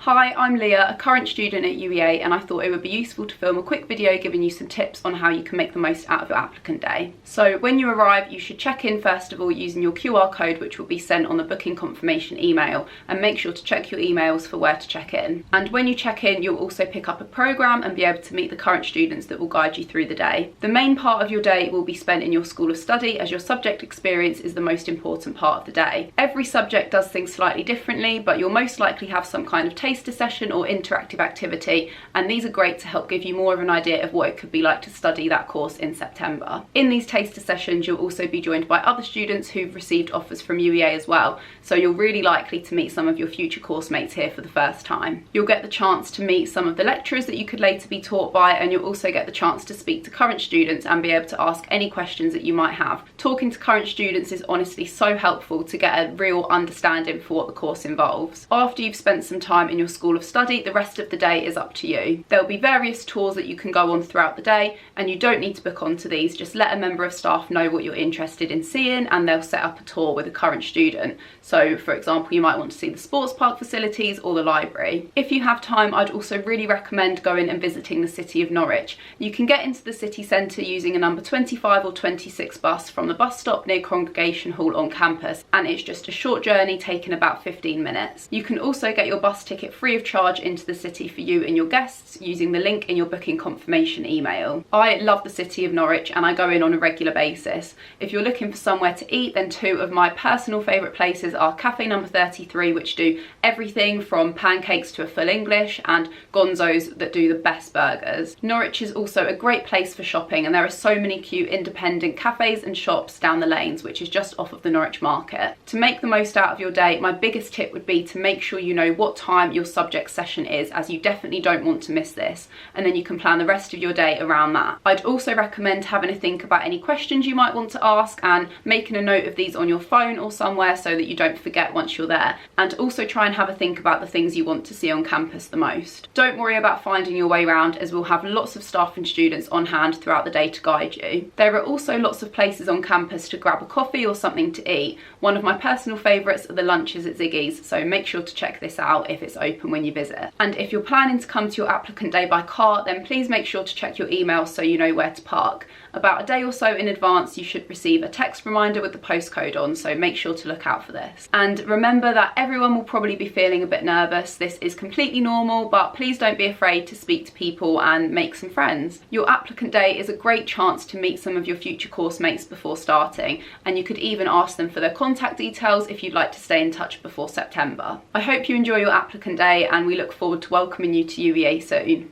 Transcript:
Hi, I'm Leah, a current student at UEA, and I thought it would be useful to film a quick video giving you some tips on how you can make the most out of your applicant day. So when you arrive, you should check in first of all using your QR code, which will be sent on the booking confirmation email, and make sure to check your emails for where to check in. And when you check in, you'll also pick up a programme and be able to meet the current students that will guide you through the day. The main part of your day will be spent in your school of study, as your subject experience is the most important part of the day. Every subject does things slightly differently, but you'll most likely have some kind of taster session or interactive activity, and these are great to help give you more of an idea of what it could be like to study that course in September. In these taster sessions, you'll also be joined by other students who've received offers from UEA as well, so you're really likely to meet some of your future course mates here for the first time. You'll get the chance to meet some of the lecturers that you could later be taught by, and you'll also get the chance to speak to current students and be able to ask any questions that you might have. Talking to current students is honestly so helpful to get a real understanding for what the course involves. After you've spent some time in your school of study, the rest of the day is up to you. There'll be various tours that you can go on throughout the day, and you don't need to book onto these. Just let a member of staff know what you're interested in seeing and they'll set up a tour with a current student. So for example, you might want to see the sports park facilities or the library. If you have time, I'd also really recommend going and visiting the city of Norwich. You can get into the city centre using a number 25 or 26 bus from the bus stop near Congregation Hall on campus, and it's just a short journey taking about 15 minutes. You can also get your bus ticket free of charge into the city for you and your guests using the link in your booking confirmation email. I love the city of Norwich and I go in on a regular basis. If you're looking for somewhere to eat, then two of my personal favourite places are Cafe Number 33, which do everything from pancakes to a full English, and Gonzo's that do the best burgers. Norwich is also a great place for shopping, and there are so many cute independent cafes and shops down the lanes, which is just off of the Norwich market. To make the most out of your day, my biggest tip would be to make sure you know what time your subject session is, as you definitely don't want to miss this, and then you can plan the rest of your day around that. I'd also recommend having a think about any questions you might want to ask and making a note of these on your phone or somewhere so that you don't forget once you're there, and also try and have a think about the things you want to see on campus the most. Don't worry about finding your way around, as we'll have lots of staff and students on hand throughout the day to guide you. There are also lots of places on campus to grab a coffee or something to eat. One of my personal favourites are the lunches at Ziggy's, so make sure to check this out if it's open when you visit. And if you're planning to come to your applicant day by car, then please make sure to check your email so you know where to park. About a day or so in advance, you should receive a text reminder with the postcode on, so make sure to look out for this. And remember that everyone will probably be feeling a bit nervous. This is completely normal, but please don't be afraid to speak to people and make some friends. Your applicant day is a great chance to meet some of your future course mates before starting, and you could even ask them for their contact details if you'd like to stay in touch before September. I hope you enjoy your applicant day, and we look forward to welcoming you to UEA soon.